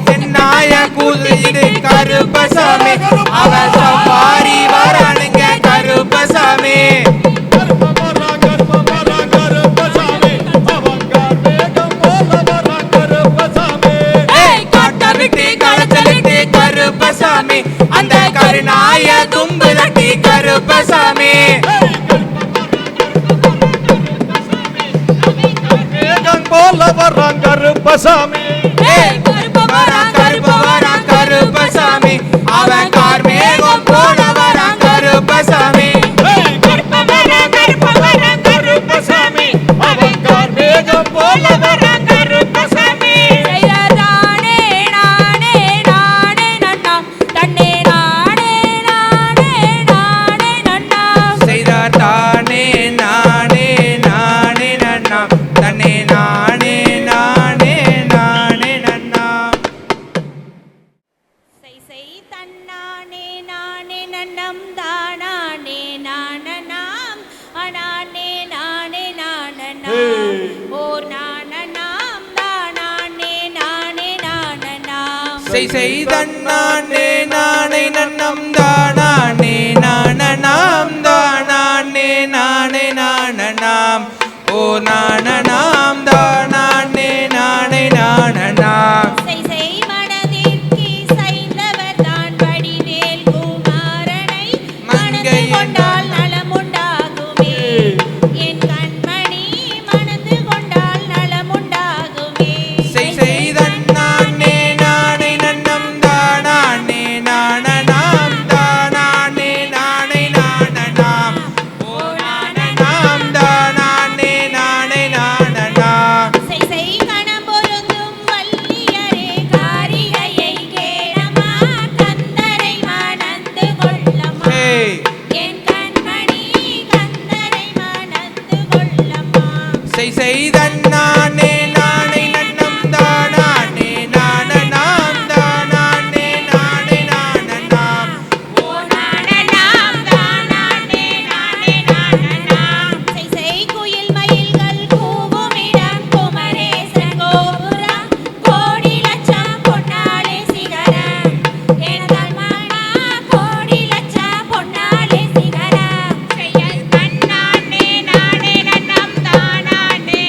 சென்னாய கூதிடு கருப்பசாமி, அவன் சவாரி வரானுங்க கருப்பசாமி. கருப்பம் வர்றான் கருப்பசாமி, அவங்க மேகம் போல வர்றான் கருப்பசாமி. காட்ட விட்டு களச்சலிட்டு கருப்பசாமி, அந்த கருணாய தும்புலட்டி கருப்பசாமி. மேகம் போல வர்றான் கருப்பசாமி. கருப்ப வரான் கருப்பசாமி, அவன் கார்மேகம் போல வரான் கருப்பசாமி. கருப்பம் வர்றான் கருப்பசாமி, அவங்க மேகம் போல வர்றான் கருப்பசாமி. செய்ததானே நானே நானே நன்னாம், தன்னே நானே நானே நானே நன்னாம். செய்தார் தானே நானே நானே நன்னாம், தன்னை நானே நானே நானே நன்னாம். செய் தன்னானே நானே நன்னம் தானானே நானனாம், அனானே நானே நானனாம். ஓர் நானனாம் தானானே நானே நானனாம். செய்தன்னானே நானே நன்னம் தானானே நானனாம், தானானே நானே நானனாம். ஓ நானனாம் தானானே நானே நானனாம். செய் மனதிற்கு செய்தவர் தான் வடிவேல் குமாரனை மணந்து கொண்டால் நலமுண்டாகுமே. என் கண்மணி மணந்து கொண்டால் நலமுண்டாகுமே. செய்தன்னானே நானே நன்னம் தானானே நானனாம், தானானே நானே நானனாம். ஓ நானனாம் தானானே நானே நானனாம். செய் கணம் பொருந்தும் வல்லியரே காரிகையை கேளமா, கந்தரை மணந்து கொள்ளமா. என் கண்மணி கந்தரை மணந்து கொள்ளமா. செய்தன்னானே நானே நன்னம் தானானே நானனாம், தானானே நானே நானனாம். ஓ நானனாம் தானானே நானே நானனாம். செய் குயில் மயில்கள் கூவுமிடம் குமரேசன் கோபுரம், கோடி லட்சம் பொன்னாலே சிகரம். எனதல் மனா கோடி லட்சம் பொன்னாலே சிகரம். தன்னானே நானே நன்னம் தானானே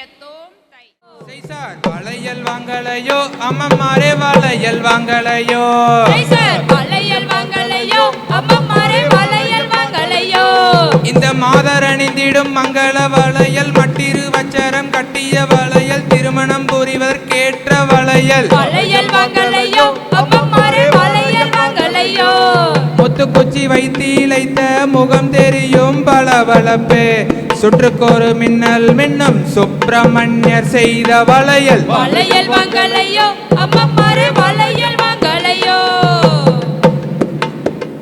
செய்யத்தோம் தை. செய்சார் வளையல் வாங்கலையோ அம்மம்மாரே வளையல் வாங்கலையோ செய்சார் வளையல் வாங்கலையோ அம்மம்மாரே வளையல் வாங்கலையோ. இந்த மாதர் அணிந்திடும் மங்கள வளையல் மட்டிரு வச்சரம் கட்டிய வளையல் திருமணம் புரிவதற்கேற்ற வளையல் வளையல் வாங்கலையோ அம்மம்மாரே வளையல் வாங்கலையோ. முத்துக்குச்சி வைத்து இழைத்த முகம் தெரியும் பளபளப்பே சுற்றுக்கொரு மின்னல் மின்னும் சுப்பிரமணியர் செய்த வளையல் வளையல் வாங்கலையோ அம்மம்மாரே வளையல் வாங்கலையோ.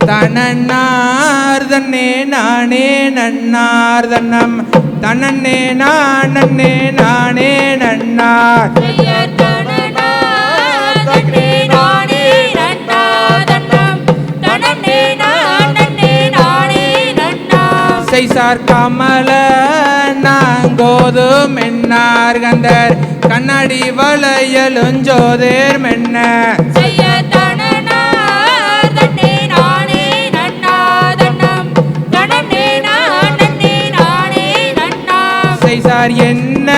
தனன்னார் தன்னே நானே நன்னார் தன்னம் தனன்னே நானே நானே நன்னார் செய்யார் தனனா தன்னே நானே நன்னா தன்னம் தனன்னே நானே நானே நன்னா. செய்சார் கமல நாங்கோது மென்னார் கந்தர் கண்ணாடி வளையலுஞ்சோதேர் மென்ன செய்யார் தனனா தன்னே நானே நன்னா தன்னம் தனன்னே நானே நானே நன்னா. செய்சார் என்ன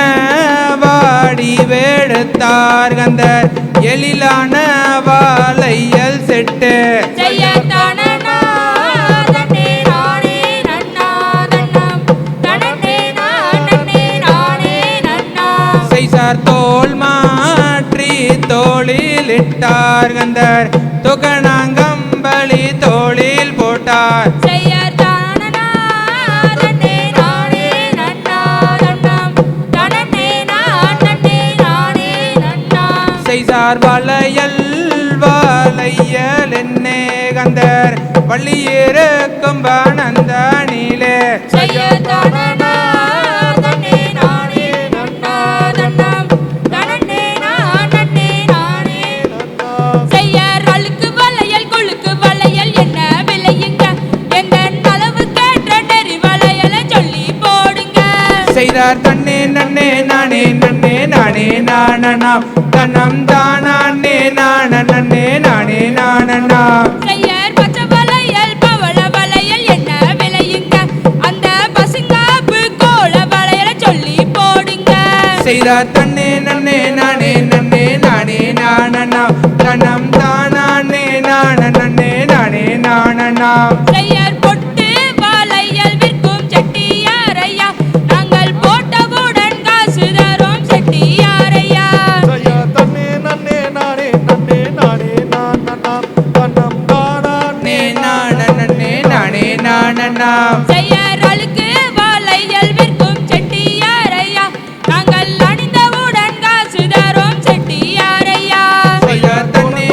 வாடி வேடுத்தார் கந்தர் எழிலான வாளையல் செட்டு செய்யார் தனனா தன்னே நானே நன்னா தன்னம் தனன்னே நானே நானே நன்னா. செய்சார் தோல் மாற்றி தோளில் இட்டார் கந்தர் துகணாங்கம்பளி தோளில் போட்டார் செய்யார் தனனா தன்னே நானே நன்னா தன்னம் தனன்னே நானே நானே நன்னா. செய்சார் வளையல் வாளையல் என்னே கந்தர் வள்ளியிருக்கும் பனந்தனிலே செய்யார் தனனா தன்னே நானே நன்னா தன்னம் தனன்னே நானே நானே. செய்யார் அழுக்கு வளையல் கொழுக்கு வளையல் என்ன விலையுங்க எந்த அளவு கேட்ட நெறி வளையலை சொல்லி போடுங்க. செய்தார் தன்னே நன்னே நானே நன்னே நானே நானனாம் தன்னம் தானே நானே நானே நானனாம். செய்யார் பச்சை வளையல் பவள வளையல் என்ன விலையுங்க அந்த பசுங்காப்பு கோல வளையலை சொல்லி போடுங்க. செய்தார் தன்னே நன்னே நானே நானே நானனாம் தன்னம் தானே நானே நானே நானனாம். செய்யார் பொட்டு வளையல் விற்கும் செட்டியாரையா நாங்கள் போட்டவுடன் காசு தரும் செட்டியாரையா. செய்யா தன்னே நன்னே நானே நானன்னாம் தன்னம் தானே நானே நானனாம். செய்யார் அழுக்கு வளையல் விற்கும் செட்டியாரையா நாங்கள் அணிந்தவுடன் காசு தரும் செட்டியாரையா. செய்தார் தன்னே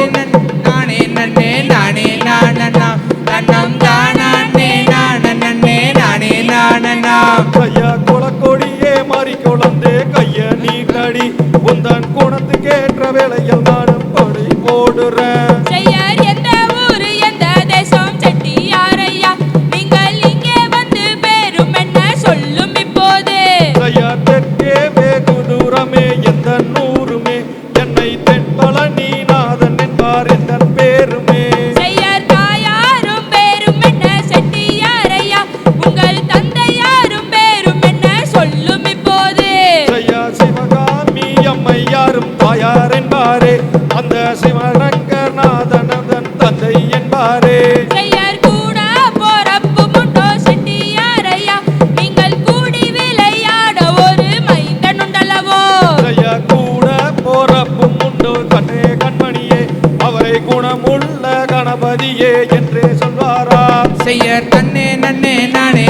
நானே நானனாம் தன்னம் தானே நானே நானனாம். கையா குளக்கொடியே மாறி குழந்தே கைய நீட்டடி உந்தன் குணத்துக்கேற்ற வேலையில் நானும் படி போடுறேன். செய்யார் எந்த ஊரு எந்த தேசம் செட்டியாரையா நீங்கள் இங்கே வந்து பேரும் என்ன சொல்லும் இப்போது. கையா தெற்கே வெகு தூரமே எந்த நூறுமே என்னை தென்பழனி நாதன் என்பார் எந்த பேருமே. செய்யார் தாயாரும் பேரும் என்ன செட்டியாரையா உங்கள் தந்தையாரும் பேரும் என்ன சொல்லும் இப்போது. கையா சிவகாமி அம்மை யாரும் தாயார் என்பாரே அந்த சிவரங்கநாதனதன் தந்தை என்பாரே. செய்யார் கூட போறப்பும் உண்டோ செட்டியாரையா நீங்கள் கூடி விளையாட ஒரு மைந்தன் உண்டல்லவோ. கையா கூட போறப்பும் உண்டு கண்ணே கண்மணியே அவரை குணமுள்ள கணபதியே என்றே சொல்வாரா. செய்யர் தன்னே நன்னே நானே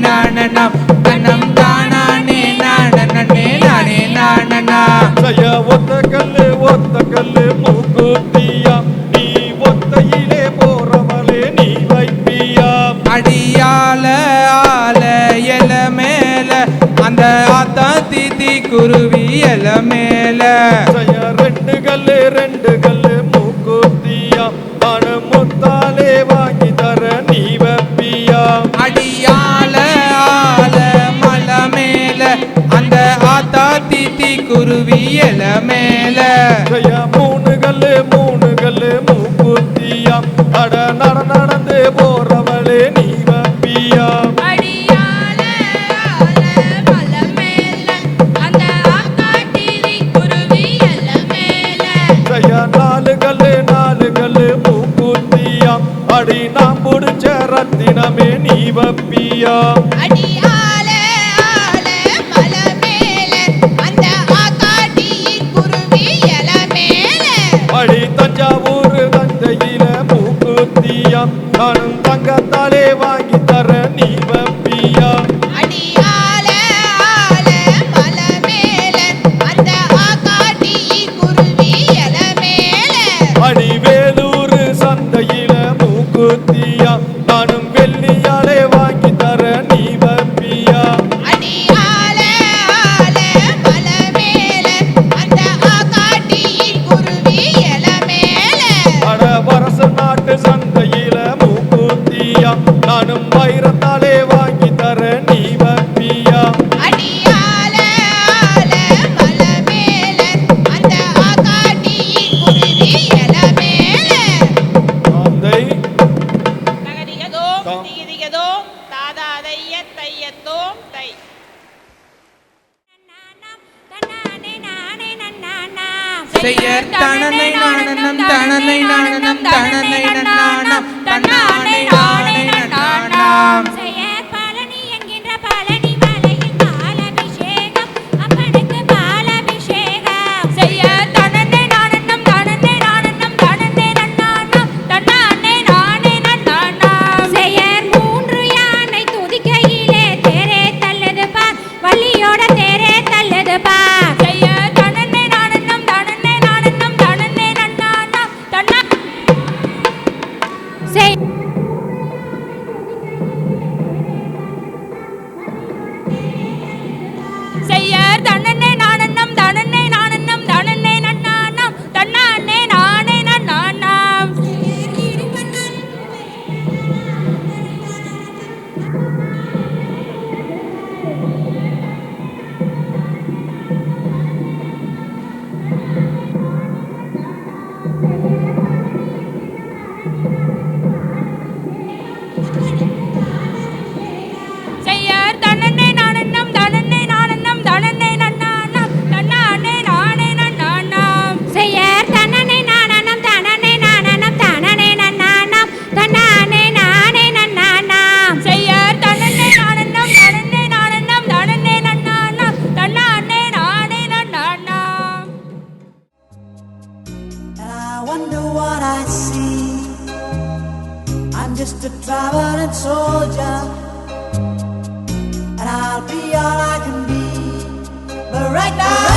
நானனாம் தன்னம் தானே நானே நானனாம். கையா ஒத்த கல்லு மூக்குத்தியா நீ ஒத்தையிலே போறவளே நீ வைப்பியாம். அடியால ஆல எல மேல அந்த ஆத்தா தீதி குருவி எல மேல கையா ரெண்டு கல்லு மூக்குத்தியாம் நானு முத்தாலே வாங்கி தர நீ வைப்பியாம். அடியால ஆல மல மேல அந்த ஆத்தா தீதி குருவி எல மேல கையா மூணு கல்லு மூக்குத்தியாம் அட நடந்து போறவளே நீ வைப்பியாம். அடியால ஆல மலை மேல பியா அடி ஆல ஆல மலை மேல அந்த ஆகாட்டியின் குருவி இல மேல அடி தஞ்சாவூர் தந்தையில மூக்குத்தியா நானும் தங்கத்தாலே வாங்கி தர நீ வப்பியா அடி ஆல ஆல மலை மேல அந்த ஆகாட்டியின் குருவி இல மேல அடி வேலூர் சந்தையில மூக்குத்தியா நானும் வெள்ளியாலே வாங்கி தர நீ வப்பியா அடி ஆல ஆல மலை மேல அந்த ஆகாட்டியின் குருவி இல மேல அட வரச நாட்டு சந்தையில மூக்குத்தியா நானும் வைரத்தாலே வாங்கி தர நீ வப்பியா அடி ஆல ஆல மலை மேல அந்த ஆகாட்டியின் குருவி இல மேல தந்தை தகதிகதோம் தாம். திகிதிகதோம் தாதாதைய தையத்தோம் தை செய்யர் தனனை நாணனம் தனனை நாணனம் தனனை நன்னானம் தன்னானை நாணை நன்னானாம் செயற் பழனி என்கின்ற பழனி மலையில் பாலபிஷேகம் அப்பனுக்கு பாலபிஷேகம் செய்ய தனனே நானன்னம் தனனே நானன்னம் தனனே நன்னானம் தன்னானே நானே நன்னானாம் செயற் மூன்று யானை துதிக்கையிலே தேரே தள்ளுது பார் வள்ளியோட தேரே தள்ளுது பார் செய்ய தனனே நானன்னம் தனனே நானன்னம் தனனே நன்னானம் தன்னா செய் செய்ய தனனே நானன்னம் தனனே நானன்னம் தனனே நன்னானம் தன்னானே நானே நன்னானாம் செய்ய தனனே நானன்னம் தனனே நானன்னம் தனனே நன்னானம் தன்னானே நானே நன்னானாம் செயற் தனனே நானனம் தனனே நானனம் தனனே நன்னானம் தன்னானே நானே நன்னானாம் செய்ய தனனே நானன்னம் தனனே நானன்னம் தனனே நன்னானம் தன்னானே நானே நன்னானாம் And I wonder what I see. I'm just a traveling soldier, and I'll be all I can be. But right now